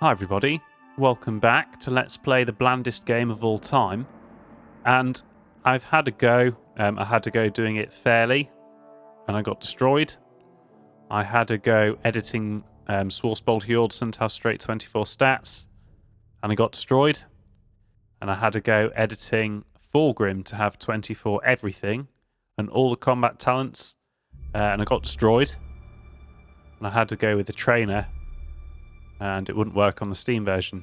Hi everybody, welcome back to Let's Play the blandest game of all time. And I've had a go, I had to go doing it fairly, and I got destroyed. I had a go editing Schwarze Auge to have straight 24 stats, and I got destroyed. And I had a go editing Fulgrim to have 24 everything, and all the combat talents, and I got destroyed. And I had to go with the trainer, and it wouldn't work on the Steam version.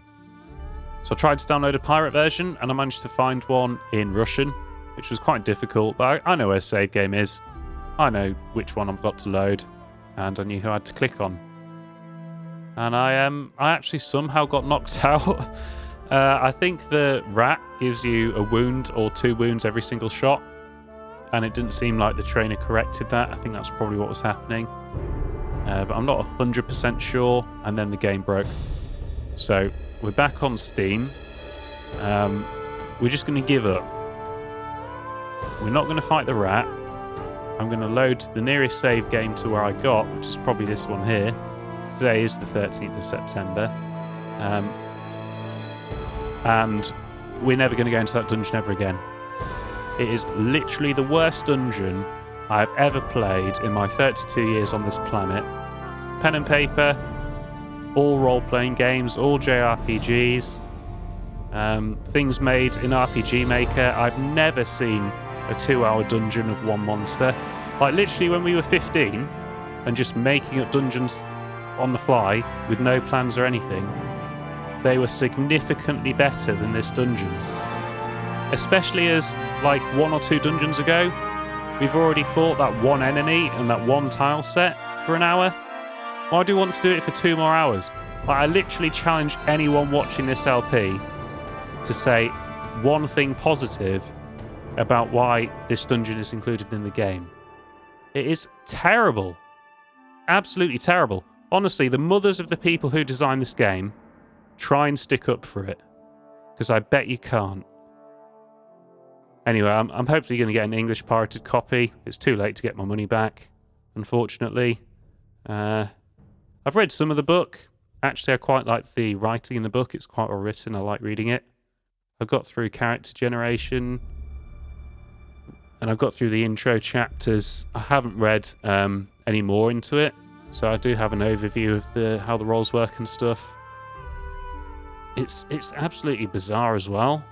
So I tried to download a pirate version, and I managed to find one in Russian, which was quite difficult, but I know where save game is. I know which one I've got to load, and I knew who I had to click on. And I actually somehow got knocked out. I think the rat gives you a wound or 2 wounds every single shot, and it didn't seem like the trainer corrected that. I think that's probably what was happening. But I'm not 100% sure, and then the game broke. So we're back on Steam. We're just going to give up. We're not going to fight the rat. I'm going to load the nearest save game to where I got, which is probably this one here. Today is the 13th of September. And we're never going to go into that dungeon ever again. It is literally the worst dungeon I've ever played in my 32 years on this planet. Pen and paper, all role-playing games, all JRPGs, things made in RPG Maker. I've never seen a 2-hour dungeon of one monster. Like literally when we were 15 and just making up dungeons on the fly with no plans or anything, they were significantly better than this dungeon. Especially as like 1 or 2 dungeons ago, we've already fought that one enemy and that one tile set for an hour. Why do we want to do it for 2 more hours? Like, I literally challenge anyone watching this LP to say one thing positive about why this dungeon is included in the game. It is terrible. Absolutely terrible. Honestly, the mothers of the people who designed this game, try and stick up for it. Because I bet you can't. Anyway, I'm hopefully going to get an English pirated copy. It's too late to get my money back, unfortunately. I've read some of the book. Actually, I quite like the writing in the book. It's quite well written. I like reading it. I've got through character generation, and I've got through the intro chapters. I haven't read any more into it, so I do have an overview of how the roles work and stuff. It's absolutely bizarre as well.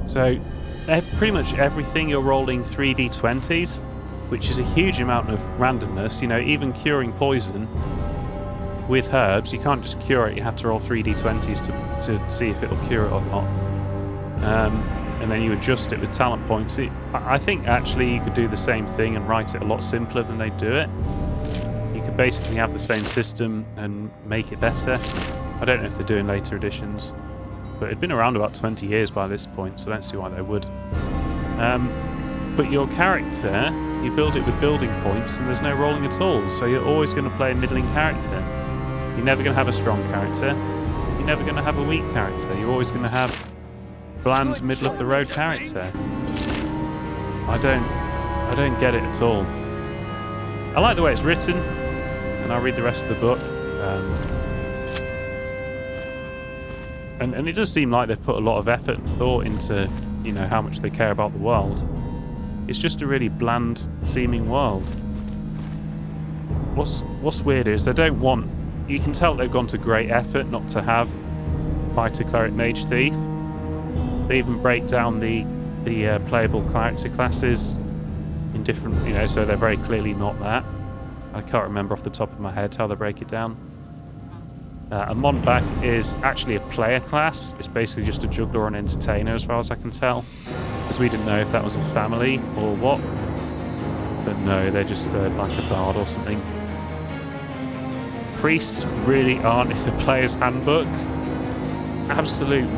So, pretty much everything you're rolling 3d20s, which is a huge amount of randomness. You know, even curing poison with herbs, you can't just cure it, you have to roll 3d20s to see if it'll cure it or not. And then you adjust it with talent points. I think actually you could do the same thing and write it a lot simpler than they do it. You could basically have the same system and make it better. I don't know if they're doing later editions, but it'd been around about 20 years by this point, so I don't see why they would. But your character, you build it with building points, and there's no rolling at all, so you're always going to play a middling character. You're never going to have a strong character. You're never going to have a weak character. You're always going to have bland, middle-of-the-road character. I don't get it at all. I like the way it's written, and I'll read the rest of the book. And it does seem like they've put a lot of effort and thought into, you know, how much they care about the world. It's just a really bland-seeming world. What's weird is they don't want... You can tell they've gone to great effort not to have fighter, cleric, mage, thief. They even break down the playable character classes in different... You know, so they're very clearly not that. I can't remember off the top of my head how they break it down. A Monback is actually a player class. It's basically just a juggler or an entertainer as far as I can tell. Because we didn't know if that was a family or what. But no, they're just like a bard or something. Priests really aren't in the player's handbook. Absolute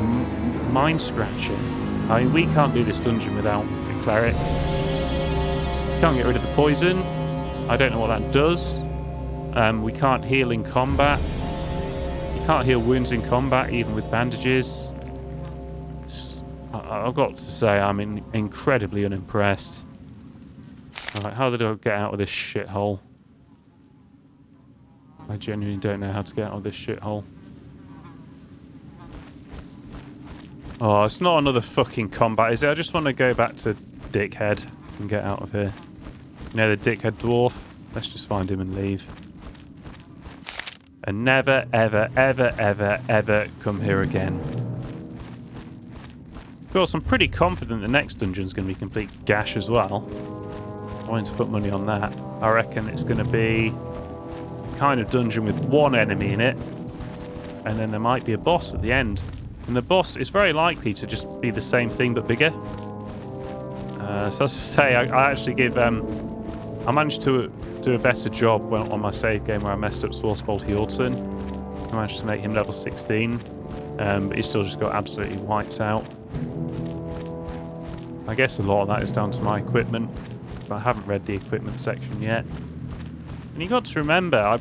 mind-scratching. I mean, we can't do this dungeon without a cleric. Can't get rid of the poison. I don't know what that does. We can't heal in combat. You can't heal wounds in combat, even with bandages. I've got to say, I'm incredibly unimpressed. Alright, how do I get out of this shithole? I genuinely don't know how to get out of this shithole. Oh, it's not another fucking combat, is it? I just want to go back to Dickhead and get out of here. You know, the Dickhead dwarf? Let's just find him and leave. And never, ever, ever, ever, ever come here again. Of course, I'm pretty confident the next dungeon's going to be complete gash as well. I'm going to put money on that. I reckon it's going to be a kind of dungeon with one enemy in it. And then there might be a boss at the end. And the boss is very likely to just be the same thing but bigger. So as I say, I actually give... I managed to do a better job on my save game where I messed up Schwarze Auge. I managed to make him level 16. But he still just got absolutely wiped out. I guess a lot of that is down to my equipment. But I haven't read the equipment section yet. And you've got to remember,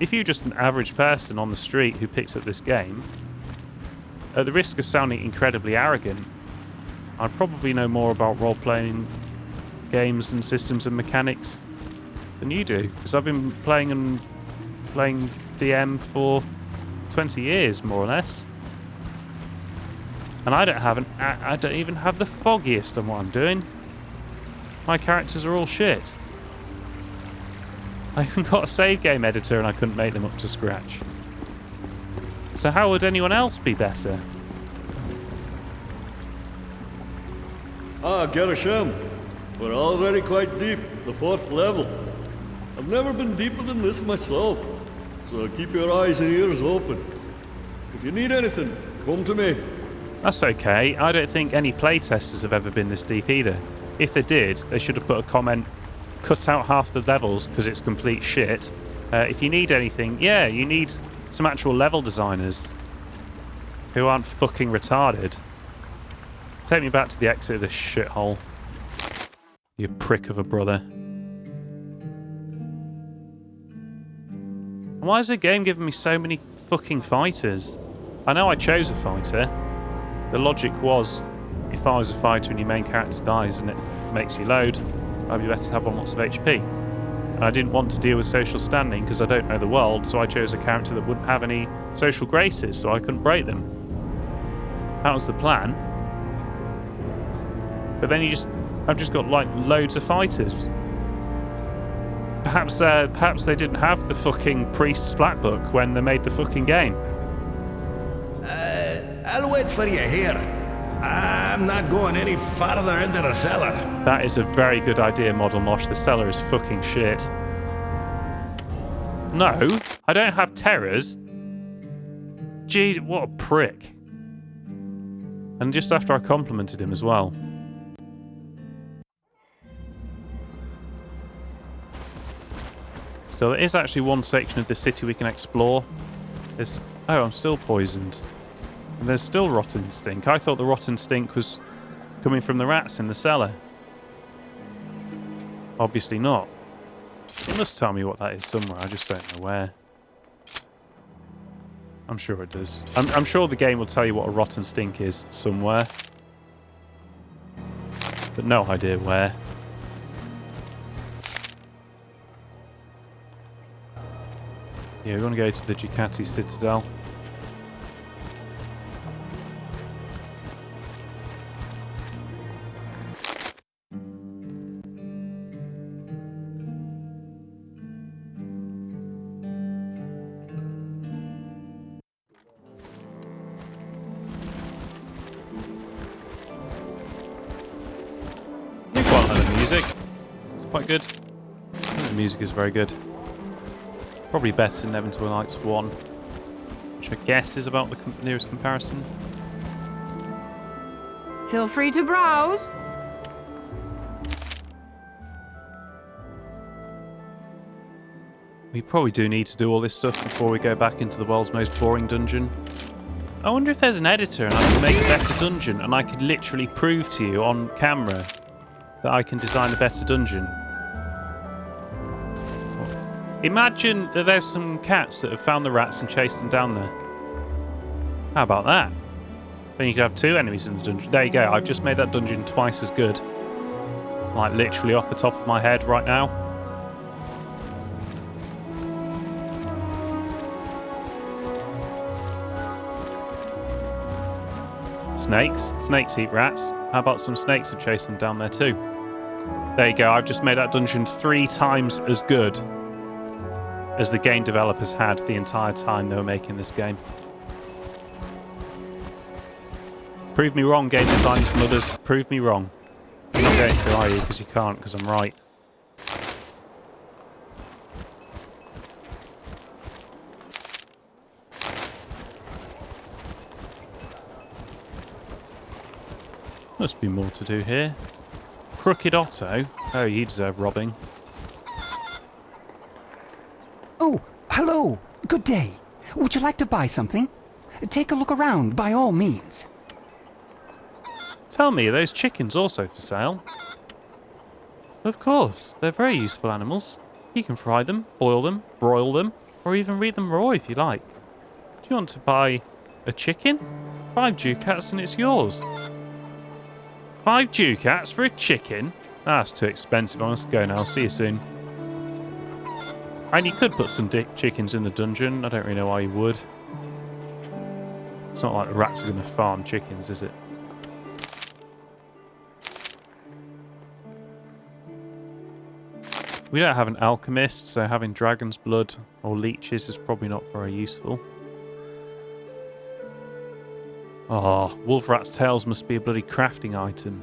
if you're just an average person on the street who picks up this game, at the risk of sounding incredibly arrogant, I'd probably know more about role-playing games and systems and mechanics than you do, because I've been playing DM for 20 years, more or less. And I don't even have the foggiest on what I'm doing. My characters are all shit. I even got a save game editor and I couldn't make them up to scratch. So how would anyone else be better? Gerasham. We're already quite deep, the 4th level. I've never been deeper than this myself, so keep your eyes and ears open. If you need anything, come to me. That's okay. I don't think any playtesters have ever been this deep either. If they did, they should have put a comment, cut out half the levels because it's complete shit. If you need anything, yeah, you need some actual level designers who aren't fucking retarded. Take me back to the exit of this shithole. You prick of a brother. Why is the game giving me so many fucking fighters? I know I chose a fighter. The logic was, if I was a fighter and your main character dies and it makes you load, I'd be better to have on lots of HP. And I didn't want to deal with social standing because I don't know the world, so I chose a character that wouldn't have any social graces, so I couldn't break them. That was the plan. But then I've just got like loads of fighters. Perhaps they didn't have the fucking Priest's Black Book when they made the fucking game. I'll wait for you here. I'm not going any farther into the cellar. That is a very good idea, Model Mosh. The cellar is fucking shit. No, I don't have terrors. Gee, what a prick. And just after I complimented him as well. So there is actually one section of the city we can explore. There's... Oh, I'm still poisoned. And there's still rotten stink. I thought the rotten stink was coming from the rats in the cellar. Obviously not. It must tell me what that is somewhere. I just don't know where. I'm sure it does. I'm sure the game will tell you what a rotten stink is somewhere. But no idea where. Yeah, we're going to go to the Ducal Citadel. I quite like the music. It's quite good. I think the music is very good. Probably better than Neverwinter Nights 1, which I guess is about the nearest comparison. Feel free to browse. We probably do need to do all this stuff before we go back into the world's most boring dungeon. I wonder if there's an editor and I can make a better dungeon and I could literally prove to you on camera that I can design a better dungeon. Imagine that there's some cats that have found the rats and chased them down there. How about that? Then you could have 2 enemies in the dungeon. There you go. I've just made that dungeon twice as good. Like literally off the top of my head right now. Snakes. Snakes eat rats. How about some snakes that chase them down there too? There you go. I've just made that dungeon 3 times as good as the game developers had the entire time they were making this game. Prove me wrong, game designers, modders. Prove me wrong. You're not going to, are you? Because you can't, because I'm right. Must be more to do here. Crooked Otto? Oh, you deserve robbing. Oh, hello. Good day. Would you like to buy something? Take a look around, by all means. Tell me, are those chickens also for sale? Of course. They're very useful animals. You can fry them, boil them, broil them, or even read them raw if you like. Do you want to buy a chicken? 5 ducats and it's yours. 5 ducats for a chicken? That's too expensive. I must go now. I'll see you soon. And you could put some chickens in the dungeon. I don't really know why you would. It's not like the rats are going to farm chickens, is it? We don't have an alchemist, so having dragon's blood or leeches is probably not very useful. Oh, wolf rat's tails must be a bloody crafting item.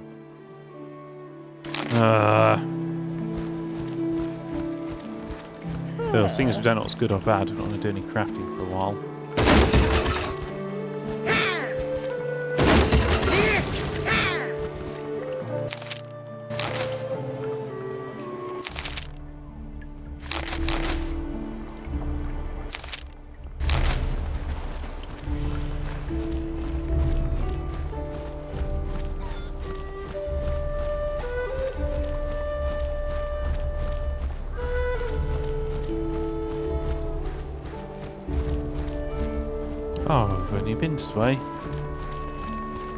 Well, seeing as we don't know what's good or bad, we're not going to do any crafting for a while. Oh, I've only been this way.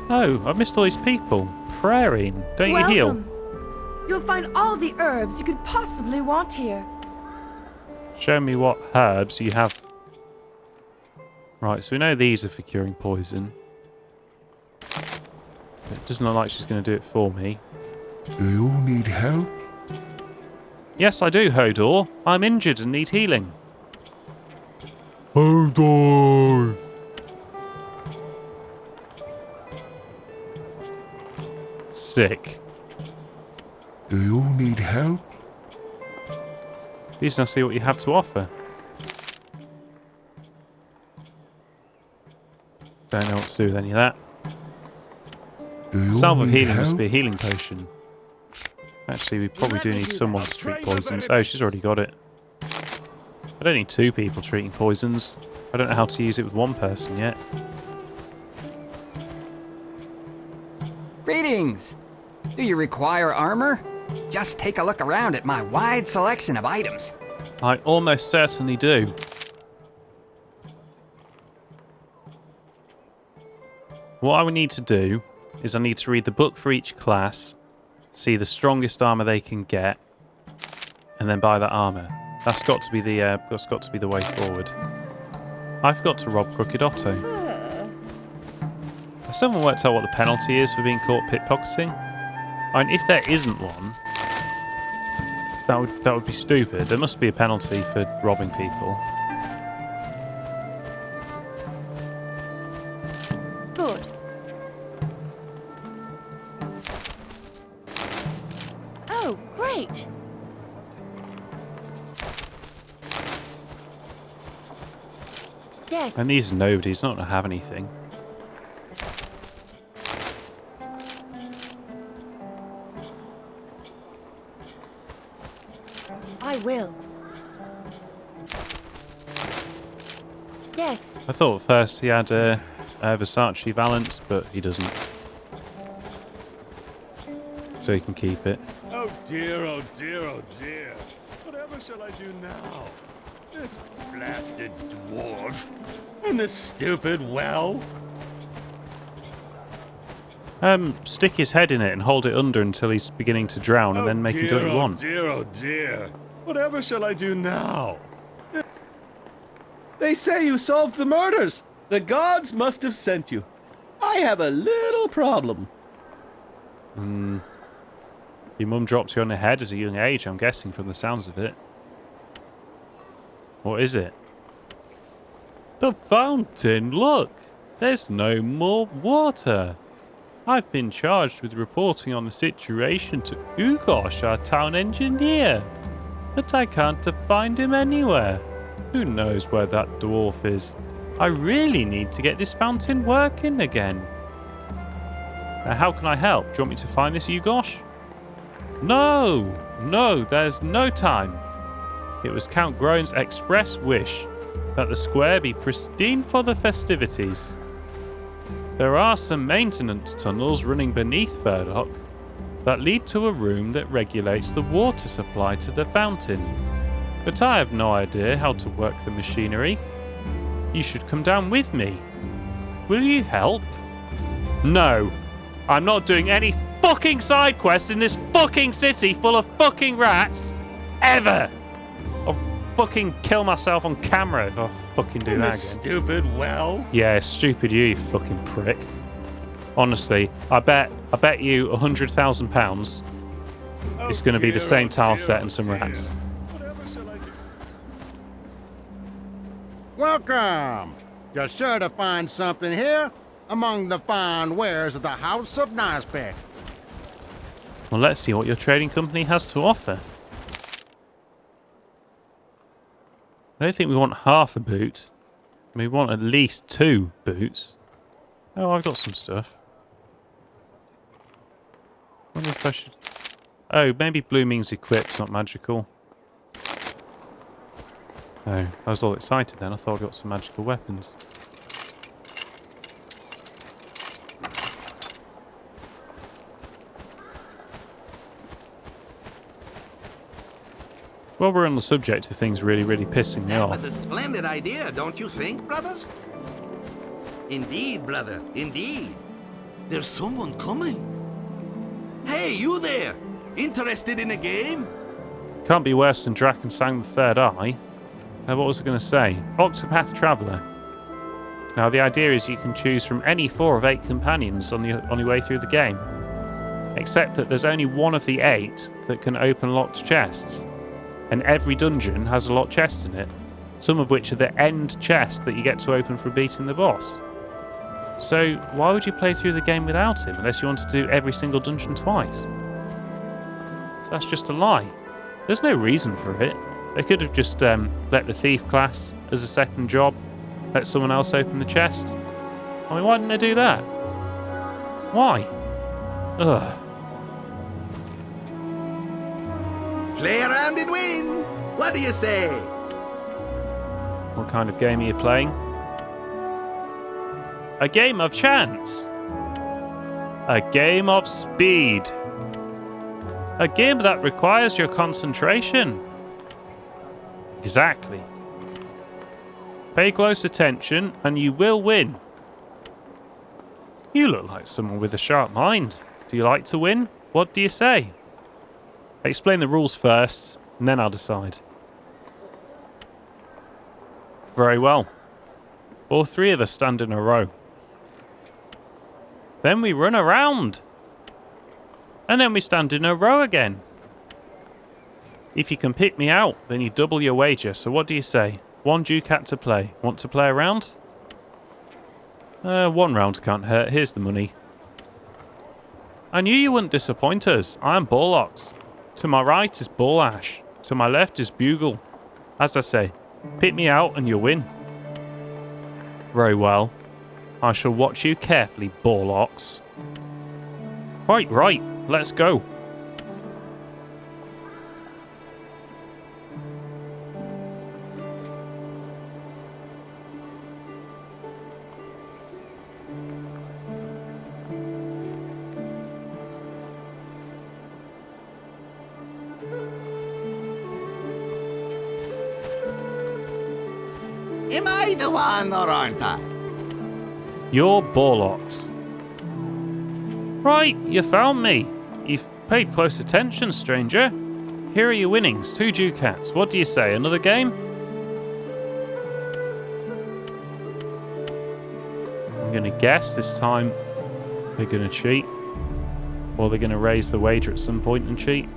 Oh, I've missed all these people. Praying. Don't you heal? Welcome. You'll find all the herbs you could possibly want here. Show me what herbs you have. Right, so we know these are for curing poison. It doesn't look like she's going to do it for me. Do you need help? Yes, I do, Hodor. I'm injured and need healing. Hodor! Sick. Do you need help? Please now see what you have to offer. Don't know what to do with any of that. Do you Salve of need healing help? must be a healing potion. Actually, we probably do need someone to treat poisons. Oh, she's already got it. I don't need 2 people treating poisons. I don't know how to use it with 1 person yet. Greetings! Do you require armor? Just take a look around at my wide selection of items. I almost certainly do. What I would need to do is I need to read the book for each class, see the strongest armor they can get, and then buy that armor. That's got to be the way forward. I forgot to rob Crooked Otto. Has someone worked out what the penalty is for being caught pickpocketing? I mean, if there isn't one, that would be stupid. There must be a penalty for robbing people. Good. Oh, great. Yes. And these are nobodies, not to have anything. I will. Yes. I thought at first he had a Versace Valance, but he doesn't. So he can keep it. How dear, oh dear, oh dear. Whatever shall I do now? This blasted dwarf. And this stupid well. Stick his head in it and hold it under until he's beginning to drown, and then make him do what you want. Oh dear, oh dear. Whatever shall I do now? They say you solved the murders. The gods must have sent you. I have a little problem. Your mum dropped you on the head at a young age, I'm guessing, from the sounds of it. What is it? The fountain, look! There's no more water. I've been charged with reporting on the situation to Ugosh, our town engineer. But I can't find him anywhere. Who knows where that dwarf is? I really need to get this fountain working again. Now, how can I help? Do you want me to find this Ugosh? No, there's no time. It was Count Groan's express wish that the square be pristine for the festivities. There are some maintenance tunnels running beneath Verdok that lead to a room that regulates the water supply to the fountain. But I have no idea how to work the machinery. You should come down with me. Will you help? No. I'm not doing any fucking side quests in this fucking city full of fucking rats. Ever. I'll fucking kill myself on camera if I fucking do that again. Stupid well. Yeah, stupid you fucking prick. Honestly, I bet you £100,000 it's going to be the same tile set and some rats. Whatever shall I do? Welcome! You're sure to find something here among the fine wares of the House of Nosbeck. Well, let's see what your trading company has to offer. I don't think we want half a boot. We want at least 2 boots. Oh, I've got some stuff. I wonder if I should... Oh, maybe blue means equipped, not magical. Oh, I was all excited then. I thought I got some magical weapons. Well, we're on the subject of things really, really pissing me off. That was a splendid idea, don't you think, brothers? Indeed, brother, indeed. There's someone coming. Hey, you there! Interested in a game? Can't be worse than Drakensang the Third Eye. What was I going to say? Octopath Traveller. Now, the idea is you can choose from any 4 of 8 companions on your way through the game. Except that there's only one of the 8 that can open locked chests. And every dungeon has a locked chest in it. Some of which are the end chest that you get to open for beating the boss. So, why would you play through the game without him, unless you want to do every single dungeon twice? So that's just a lie. There's no reason for it. They could have just let the thief class as a second job, let someone else open the chest. I mean, why didn't they do that? Why? Ugh. Play around and win! What do you say? What kind of game are you playing? A game of chance. A game of speed. A game that requires your concentration. Exactly. Pay close attention and you will win. You look like someone with a sharp mind. Do you like to win? What do you say? Explain the rules first, and then I'll decide. Very well. All 3 of us stand in a row. Then we run around. And then we stand in a row again. If you can pick me out, then you double your wager. So what do you say? 1 ducat to play. Want to play a round? 1 round can't hurt. Here's the money. I knew you wouldn't disappoint us. I am Borlox. To my right is Bolash. To my left is Bugle. As I say, pick me out and you'll win. Very well. I shall watch you carefully, Borlox. Quite right. Let's go. Am I the one or aren't I? You're Borlocks. Right, you found me. You've paid close attention, stranger. Here are your winnings, 2 ducats. What do you say, another game? I'm going to guess this time they're going to cheat. Or they're going to raise the wager at some point and cheat.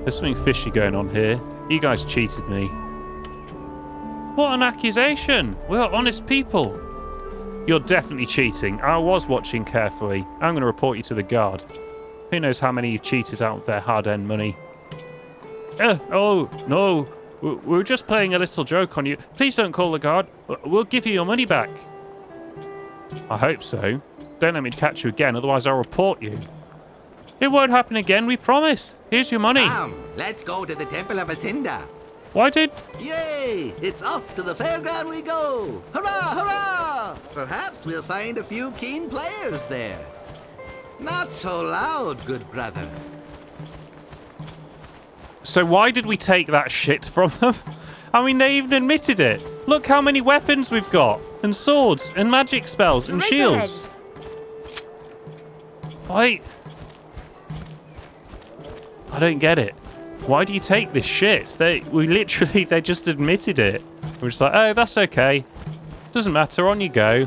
There's something fishy going on here. You guys cheated me. What an accusation! We're honest people. You're definitely cheating. I was watching carefully. I'm going to report you to the guard. Who knows how many you cheated out of their hard-earned money. Oh, no. We're just playing a little joke on you. Please don't call the guard. We'll give you your money back. I hope so. Don't let me catch you again, otherwise I'll report you. It won't happen again, we promise. Here's your money. Come, let's go to the Temple of Asinda. Why did... Yay! It's off to the fairground we go! Hurrah, hurrah! Perhaps we'll find a few keen players there. Not so loud, good brother. So why did we take that shit from them? I mean, they even admitted it. Look how many weapons we've got. And swords, and magic spells, and shields. Why? I don't get it. Why do you take this shit? They just admitted it. We're just like, oh, that's okay. Doesn't matter, on you go.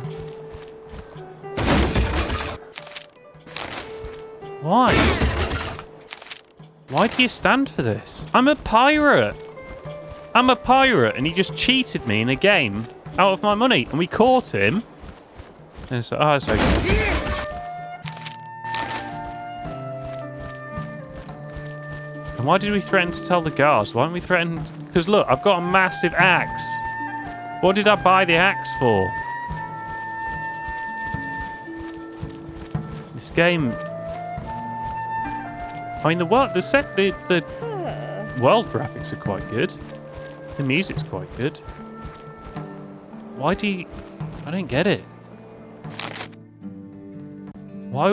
Why? Why do you stand for this? I'm a pirate. I'm a pirate, and he just cheated me in a game out of my money, and we caught him. And it's like, oh, it's okay. And why did we threaten to tell the guards? Why didn't we threaten? Because look, I've got a massive axe. What did I buy the axe for? This game. I mean, the world graphics are quite good. The music's quite good. Why do you... I don't get it. Why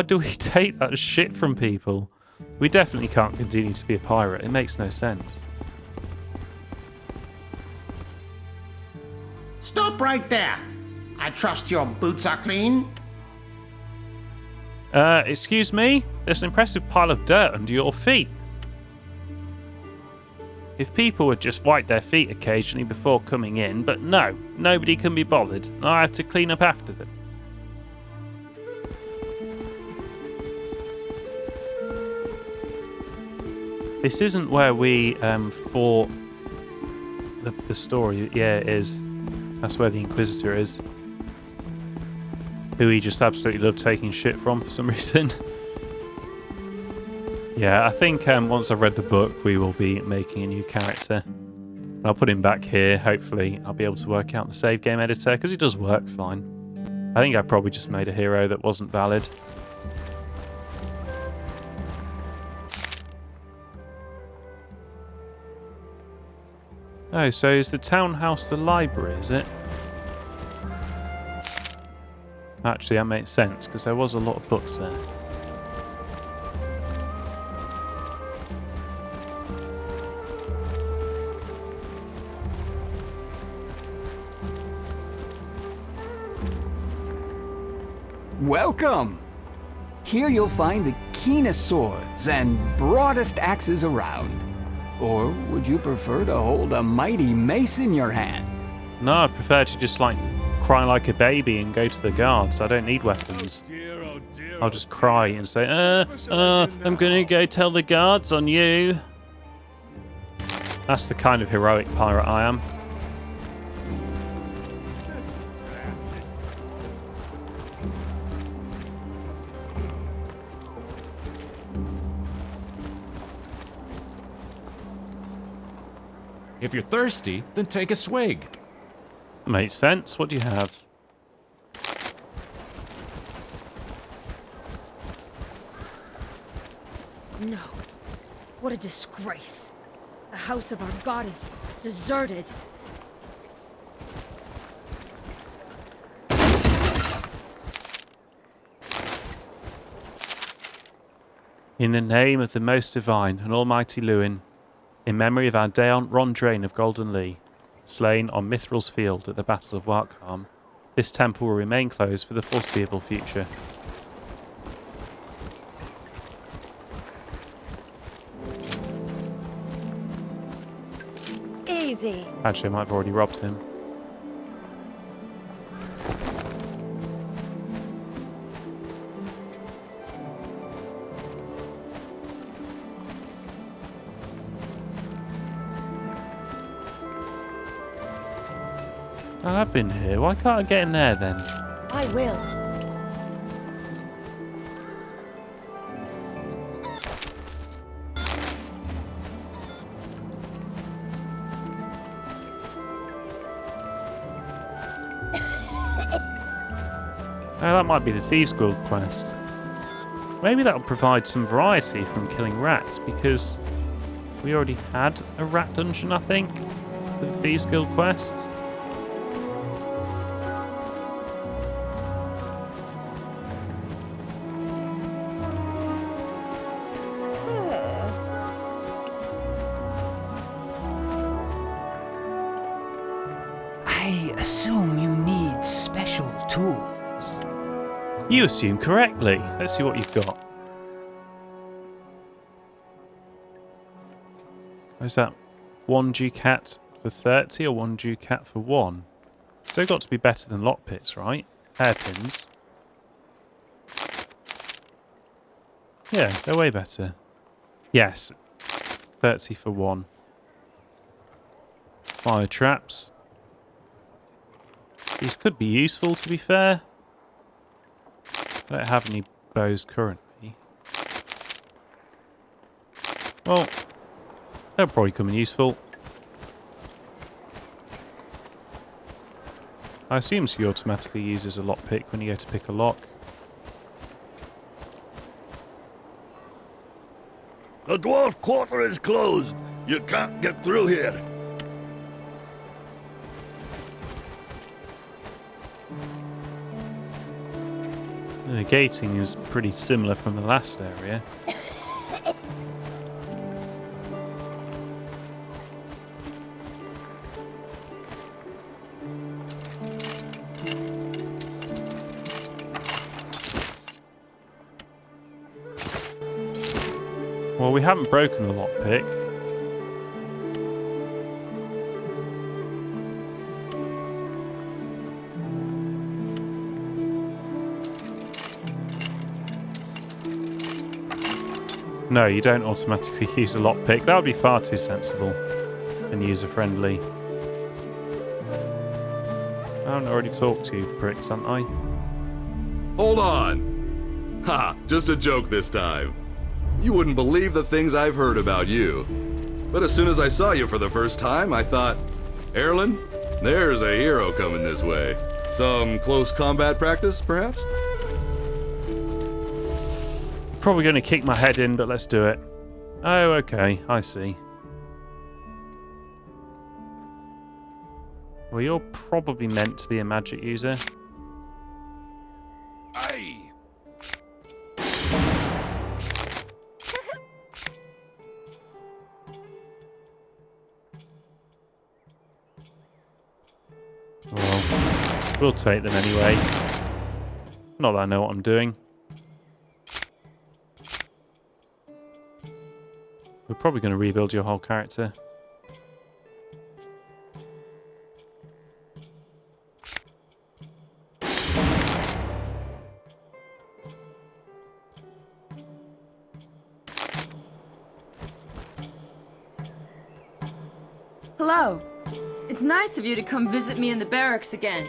do we take that shit from people? We definitely can't continue to be a pirate. It makes no sense. Stop right there. I trust your boots are clean. Excuse me? There's an impressive pile of dirt under your feet. If people would just wipe their feet occasionally before coming in, but no, nobody can be bothered. I have to clean up after them. This isn't where we fought the story. Yeah, it is. That's where the Inquisitor is. Who he just absolutely loved taking shit from for some reason. Yeah, I think once I've read the book, we will be making a new character. I'll put him back here. Hopefully, I'll be able to work out the save game editor, because it does work fine. I think I probably just made a hero that wasn't valid. Oh, so is the townhouse the library, is it? Actually, that makes sense, because there was a lot of books there. Welcome! Here you'll find the keenest swords and broadest axes around. Or would you prefer to hold a mighty mace in your hand? No, I prefer to just, like, cry like a baby and go to the guards. I don't need weapons. Oh dear, I'll just cry and say, I'm gonna go tell the guards on you. That's the kind of heroic pirate I am. If you're thirsty, then take a swig. Makes sense. What do you have? No. What a disgrace. The house of our goddess, deserted. In the name of the most divine and almighty Luin, in memory of our Deont Rondrain of Golden Lee, slain on Mithral's field at the Battle of Warkharm, this temple will remain closed for the foreseeable future. Easy. Actually, I might have already robbed him. I have been here. Why can't I get in there then? I will. Oh, that might be the Thieves Guild quest. Maybe that'll provide some variety from killing rats, because we already had a rat dungeon, I think, for the Thieves Guild quest. I assume you need special tools. You assume correctly. Let's see what you've got. Is that 1 ducat for 30 or 1 ducat for 1? So they've got to be better than lockpicks, right? Hairpins. Yeah, they're way better. Yes. 30 for 1. Fire traps. These could be useful, to be fair. I don't have any bows currently. Well, they'll probably come in useful. I assume she automatically uses a lockpick when you go to pick a lock. The dwarf quarter is closed. You can't get through here. The gating is pretty similar from the last area. Well, we haven't broken a lockpick. No, you don't automatically use a lockpick. That would be far too sensible and user-friendly. I haven't already talked to you, pricks, haven't I? Hold on. Ha, just a joke this time. You wouldn't believe the things I've heard about you. But as soon as I saw you for the first time, I thought, Erlen, there's a hero coming this way. Some close combat practice, perhaps? Probably going to kick my head in, but let's do it. Oh, okay, I see. Well, you're probably meant to be a magic user. Aye. Well, we'll take them anyway. Not that I know what I'm doing. We're probably going to rebuild your whole character. Hello. It's nice of you to come visit me in the barracks again.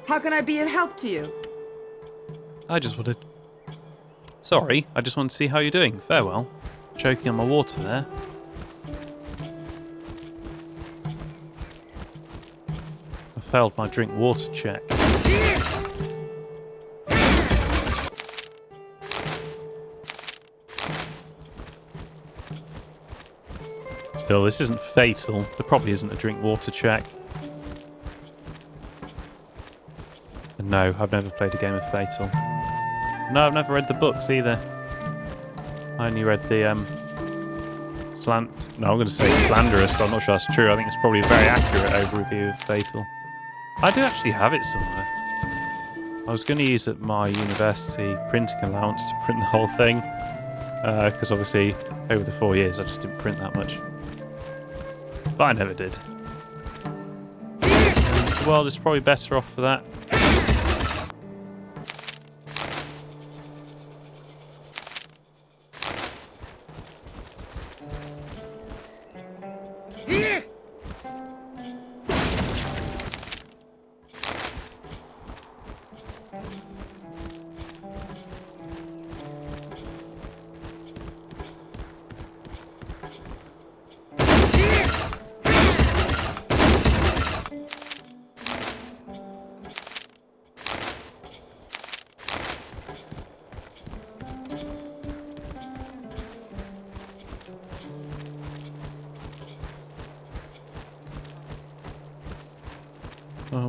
How can I be of help to you? I just wanted... Sorry, I just wanted to see how you're doing. Farewell. Choking on my water there. I failed my drink water check. Still, this isn't fatal. There probably isn't a drink water check. And no, I've never played a game of Fatal. No, I've never read the books either. I only read the I'm going to say slanderous, but I'm not sure that's true. I think it's probably a very accurate overview of Fatal. I do actually have it somewhere. I was going to use it my university printing allowance to print the whole thing, because obviously over the 4 years I just didn't print that much. But I never did. And the world is probably better off for that.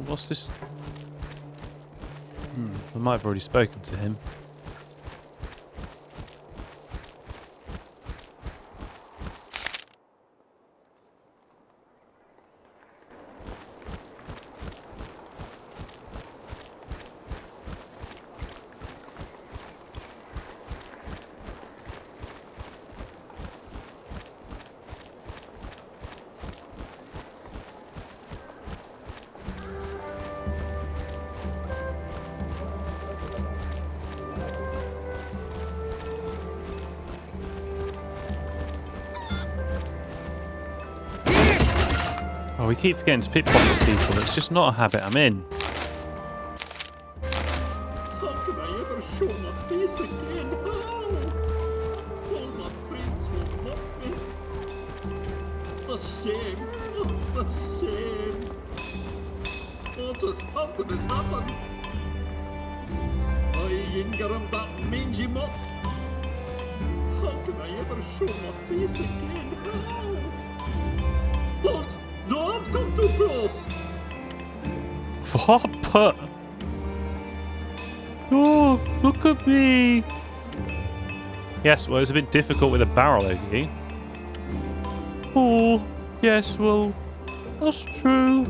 What's this? I might have already spoken to him. Oh, we keep forgetting to pickpocket people. It's just not a habit I'm in. How can I ever show my face again? How? All my friends will mock me. The shame. Oh, the shame. How could this happen? I Ingaram that mangy mop. How can I ever show my face again? How? Don't come too close! What? But... Oh, look at me! Yes, well, it's a bit difficult with a barrel over you. Oh, yes, well, that's true.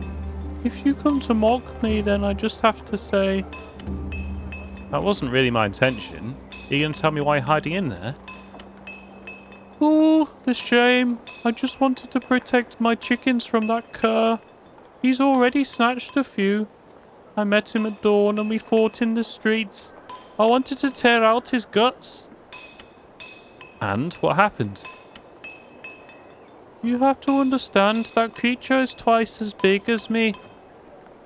If you come to mock me, then I just have to say... That wasn't really my intention. Are you going to tell me why you're hiding in there? Oh, the shame. I just wanted to protect my chickens from that cur. He's already snatched a few. I met him at dawn and we fought in the streets. I wanted to tear out his guts. And what happened? You have to understand that creature is twice as big as me.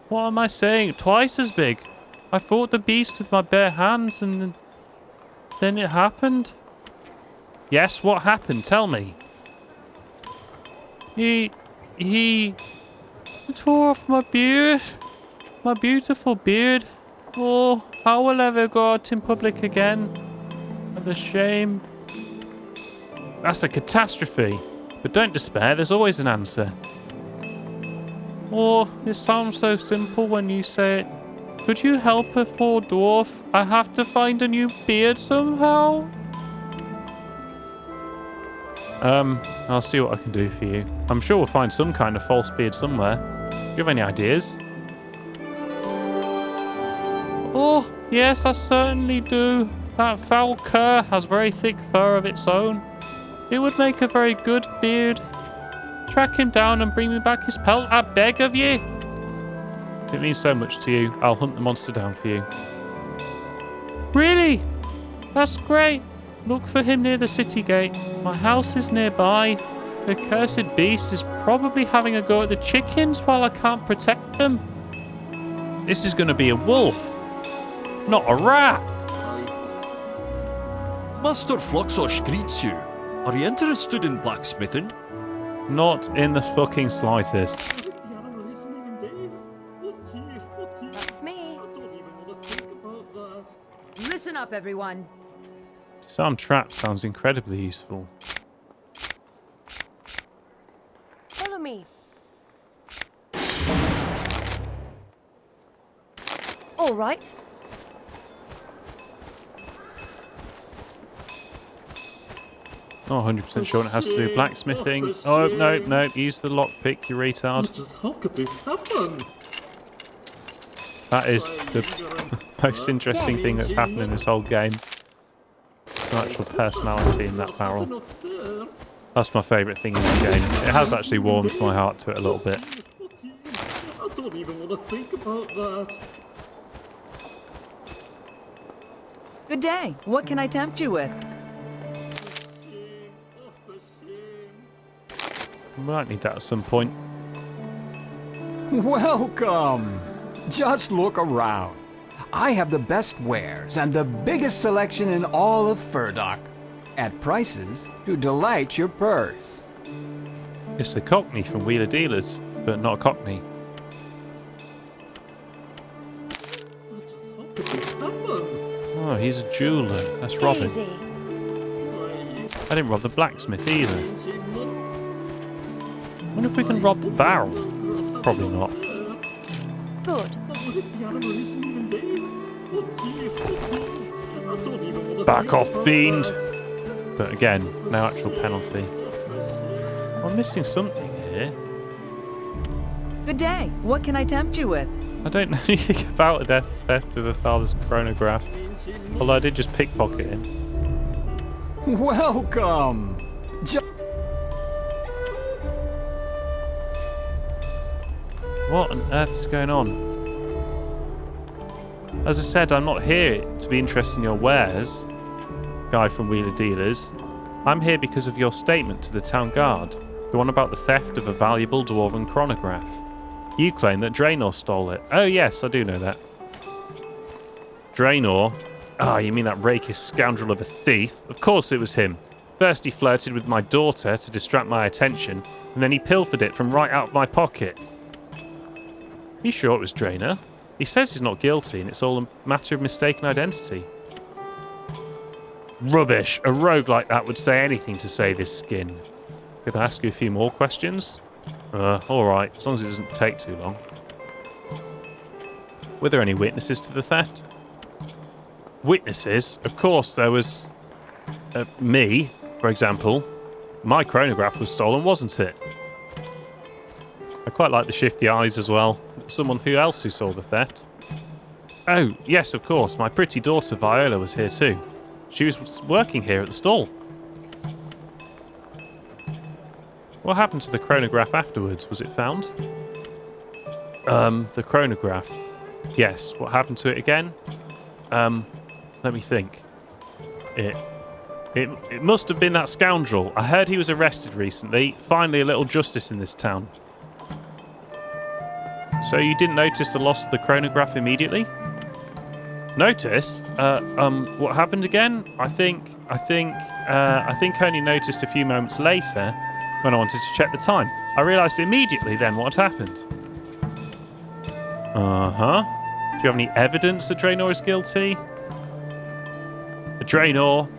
What am I saying? Twice as big. I fought the beast with my bare hands and then it happened. Yes, what happened? Tell me. He tore off my beard. My beautiful beard. Oh, how will I ever go out in public again? What a shame. That's a catastrophe. But don't despair, there's always an answer. Oh, it sounds so simple when you say it. Could you help a poor dwarf? I have to find a new beard somehow. I'll see what I can do for you. I'm sure we'll find some kind of false beard somewhere. Do you have any ideas? Oh, yes, I certainly do. That foul cur has very thick fur of its own. It would make a very good beard. Track him down and bring me back his pelt, I beg of you. If it means so much to you, I'll hunt the monster down for you. Really? That's great. Look for him near the city gate. My house is nearby. The cursed beast is probably having a go at the chickens while I can't protect them. This is going to be a wolf, not a rat. Master Fluxosh greets you. Are you interested in blacksmithing? Not in the fucking slightest. That's me. Listen up, everyone. Disarm trap sounds incredibly useful. me. All right. Not 100% sure it has to do with blacksmithing. Oh, no, use the lockpick, you retard. Just how could this happen? That is the most interesting thing that's happened in this whole game. Some actual personality in that barrel. That's my favourite thing in this game. It has actually warmed my heart to it a little bit. I don't even want to think about that. Good day. What can I tempt you with? We might need that at some point. Welcome! Just look around. I have the best wares and the biggest selection in all of Furdock, at prices to delight your purse. It's the Cockney from Wheeler Dealers, but not a Cockney. Oh, he's a jeweller. Let's rob him. I didn't rob the blacksmith either. I wonder if we can rob the barrel. Probably not. Good. Back off, fiend! But again, no actual penalty. I'm missing something here. Good day. What can I tempt you with? I don't know anything about the theft of a father's chronograph. Although I did just pickpocket him. Welcome! What on earth is going on? As I said, I'm not here to be interested in your wares, guy from Wheeler Dealers. I'm here because of your statement to the town guard, the one about the theft of a valuable dwarven chronograph. You claim that Draenor stole it. Oh yes, I do know that. Draenor? Ah, you mean that rakish scoundrel of a thief? Of course it was him. First he flirted with my daughter to distract my attention, and then he pilfered it from right out of my pocket. Are you sure it was Draenor? He says he's not guilty and it's all a matter of mistaken identity. Rubbish! A rogue like that would say anything to save his skin. Could I ask you a few more questions? Alright, as long as it doesn't take too long. Were there any witnesses to the theft? Witnesses? Of course, there was... me, for example. My chronograph was stolen, wasn't it? I quite like the shifty eyes as well. Someone else who saw the theft. Oh, yes, of course. My pretty daughter Viola was here too. She was working here at the stall. What happened to the chronograph afterwards? Was it found? The chronograph. Yes. What happened to it again? Let me think. It must have been that scoundrel. I heard he was arrested recently. Finally, a little justice in this town. So you didn't notice the loss of the chronograph immediately? Notice? What happened again? I think I only noticed a few moments later when I wanted to check the time. I realised immediately then what had happened. Uh-huh. Do you have any evidence that Draenor is guilty? Draenor.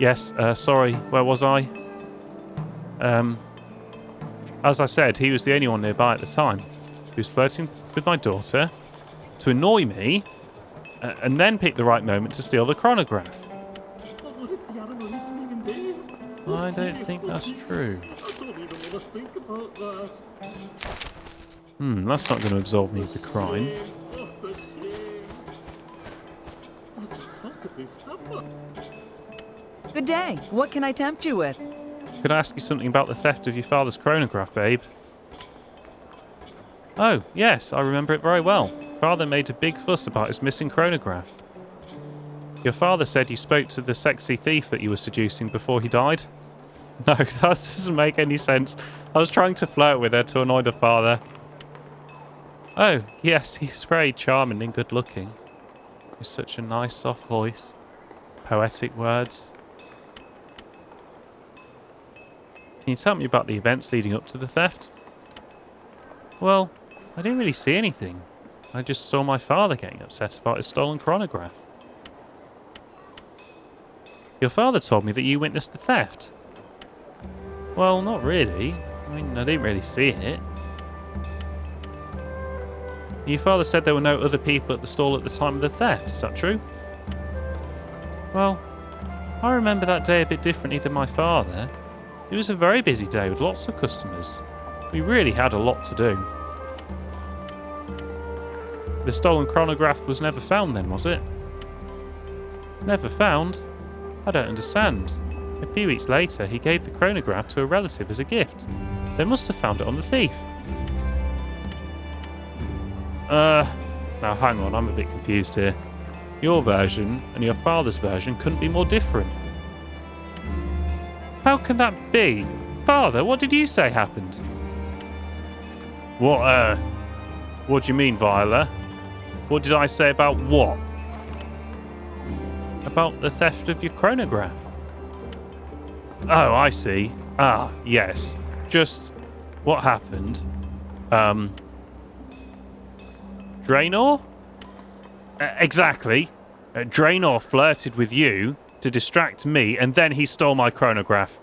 Yes, sorry, where was I? As I said, he was the only one nearby at the time. He was flirting with my daughter to annoy me, and then pick the right moment to steal the chronograph. I don't think that's true. That's not going to absolve me of the crime. Good day. What can I tempt you with? Could I ask you something about the theft of your father's chronograph, babe? Oh, yes, I remember it very well. Father made a big fuss about his missing chronograph. Your father said you spoke to the sexy thief that you were seducing before he died? No, that doesn't make any sense. I was trying to flirt with her to annoy the father. Oh, yes, he's very charming and good looking. With such a nice soft voice. Poetic words. Can you tell me about the events leading up to the theft? Well, I didn't really see anything. I just saw my father getting upset about his stolen chronograph. Your father told me that you witnessed the theft. Well, not really. I mean, I didn't really see it. Your father said there were no other people at the stall at the time of the theft. Is that true? Well, I remember that day a bit differently than my father. It was a very busy day with lots of customers. We really had a lot to do. The stolen chronograph was never found then, was it? Never found? I don't understand. A few weeks later, he gave the chronograph to a relative as a gift. They must have found it on the thief. Now hang on, I'm a bit confused here. Your version and your father's version couldn't be more different. How can that be? Father, what did you say happened? What do you mean, Viola? What did I say about what? About the theft of your chronograph. Oh, I see. Ah, yes. Just what happened? Draenor? Exactly. Draenor flirted with you to distract me, and then he stole my chronograph.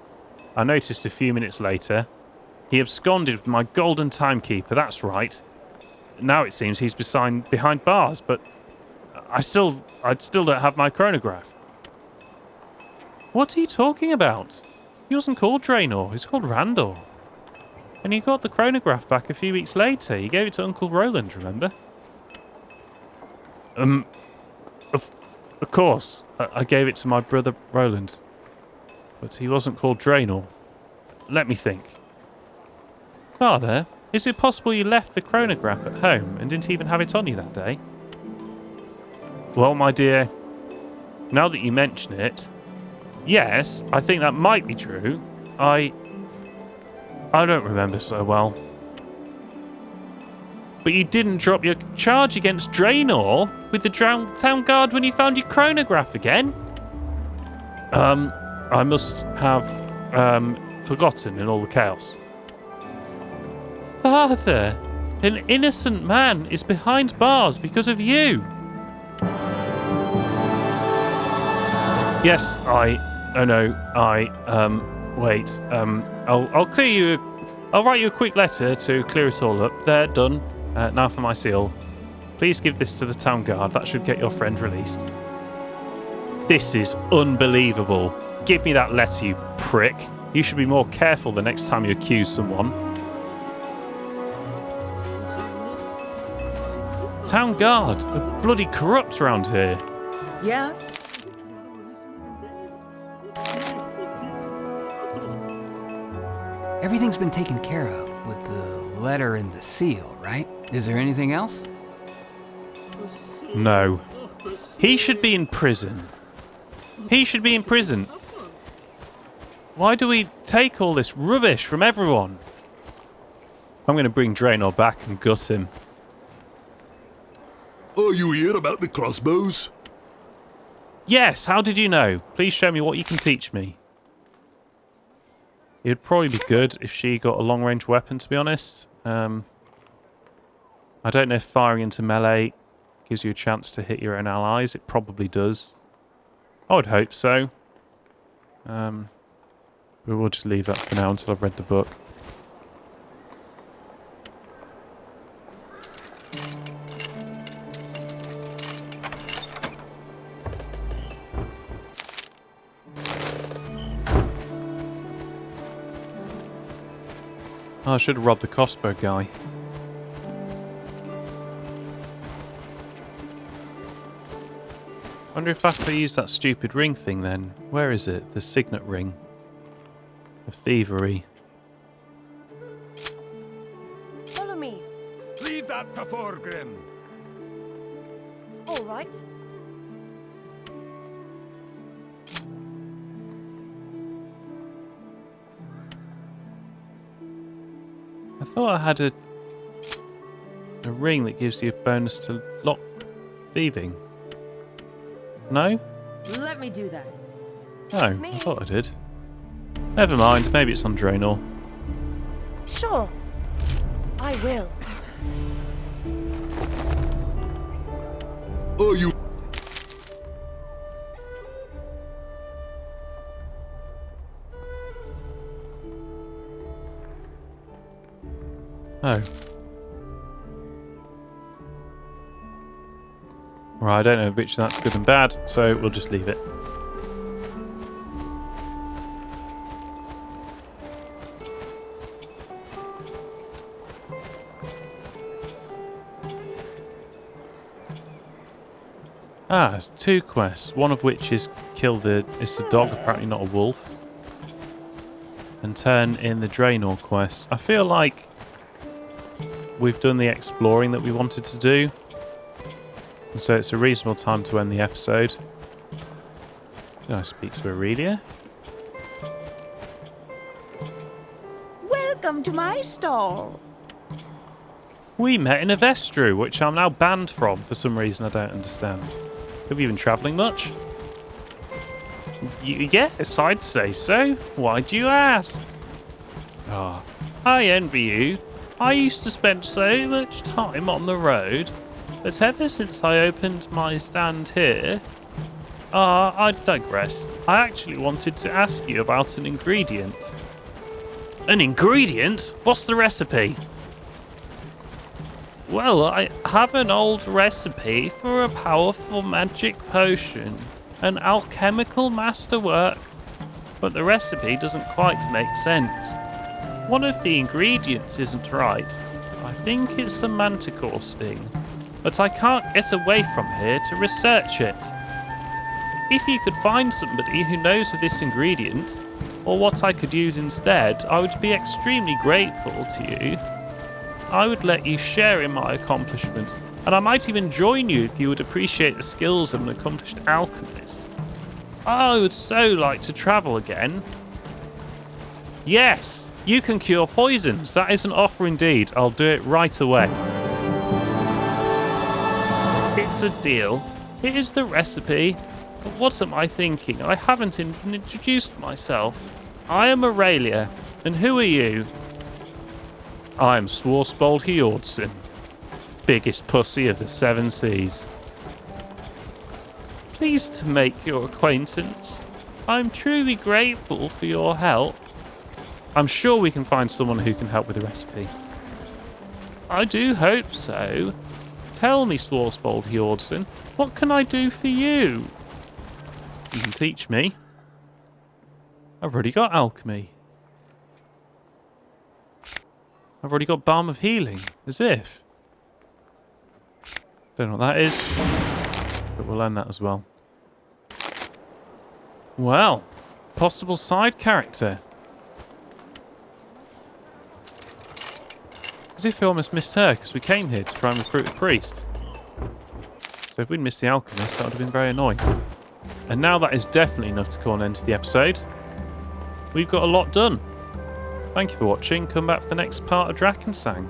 I noticed a few minutes later. He absconded with my golden timekeeper, that's right. Now it seems he's behind bars, but I still don't have my chronograph. What are you talking about? He wasn't called Draenor, he's called Randor. And he got the chronograph back a few weeks later. He gave it to Uncle Roland, remember? Of course. I gave it to my brother Roland. But he wasn't called Draenor. Let me think. Father, is it possible you left the chronograph at home and didn't even have it on you that day? Well, my dear, now that you mention it, yes, I think that might be true. I don't remember so well. But you didn't drop your charge against Draenor with the town guard when you found your chronograph again? I must have forgotten in all the chaos. Father, an innocent man is behind bars because of you. Yes, wait, I'll clear you, I'll write you a quick letter to clear it all up. There, done. Now for my seal. Please give this to the town guard. That should get your friend released. This is unbelievable. Give me that letter, you prick. You should be more careful the next time you accuse someone. Town guard are bloody corrupt around here. Yes? Everything's been taken care of with the letter and the seal, right? Is there anything else? No. He should be in prison. He should be in prison. Why do we take all this rubbish from everyone? I'm going to bring Draenor back and gut him. Are you here about the crossbows? Yes, how did you know? Please show me what you can teach me. It'd probably be good if she got a long-range weapon, to be honest. I don't know if firing into melee gives you a chance to hit your own allies. It probably does. I would hope so. But we'll just leave that for now until I've read the book. Oh, I should have robbed the crossbow guy. Wonder if after I use that stupid ring thing then, where is it? The signet ring of thievery. Follow me. Leave that to Thorgrim. All right. I thought I had a ring that gives you a bonus to lock thieving. No? Let me do that. Oh, I thought I did. Never mind, maybe it's on Draenor. Sure. I will. Are you... Oh. Right, I don't know which that's good and bad, so we'll just leave it. Ah, there's 2 quests, one of which is it's a dog, apparently not a wolf. And turn in the Draenor quest. I feel like we've done the exploring that we wanted to do. And so it's a reasonable time to end the episode. Can I speak to Aurelia? Welcome to my stall. We met in Avestru, which I'm now banned from for some reason I don't understand. Have you been travelling much? Yes, I'd say so. Why do you ask? Ah, I envy you. I used to spend so much time on the road, but ever since I opened my stand here... I digress. I actually wanted to ask you about an ingredient. An ingredient? What's the recipe? Well, I have an old recipe for a powerful magic potion. An alchemical masterwork. But the recipe doesn't quite make sense. One of the ingredients isn't right. I think it's the manticore sting. But I can't get away from here to research it. If you could find somebody who knows of this ingredient, or what I could use instead, I would be extremely grateful to you. I would let you share in my accomplishment, and I might even join you if you would appreciate the skills of an accomplished alchemist. I would so like to travel again. Yes, you can cure poisons. That is an offer indeed. I'll do it right away. It's a deal. Here's the recipe. But what am I thinking? I haven't even introduced myself. I am Aurelia, and who are you? I am Schwarze Auge, biggest pussy of the 7 seas. Pleased to make your acquaintance. I'm truly grateful for your help. I'm sure we can find someone who can help with the recipe. I do hope so. Tell me, Schwarze Auge, what can I do for you? You can teach me. I've already got alchemy. I've already got balm of healing, as if. Don't know what that is, but we'll learn that as well. Well, possible side character. As if we almost missed her, because we came here to try and recruit a priest. So if we'd missed the alchemist, that would have been very annoying. And now that is definitely enough to call an end to the episode. We've got a lot done. Thank you for watching. Come back for the next part of Drakensang.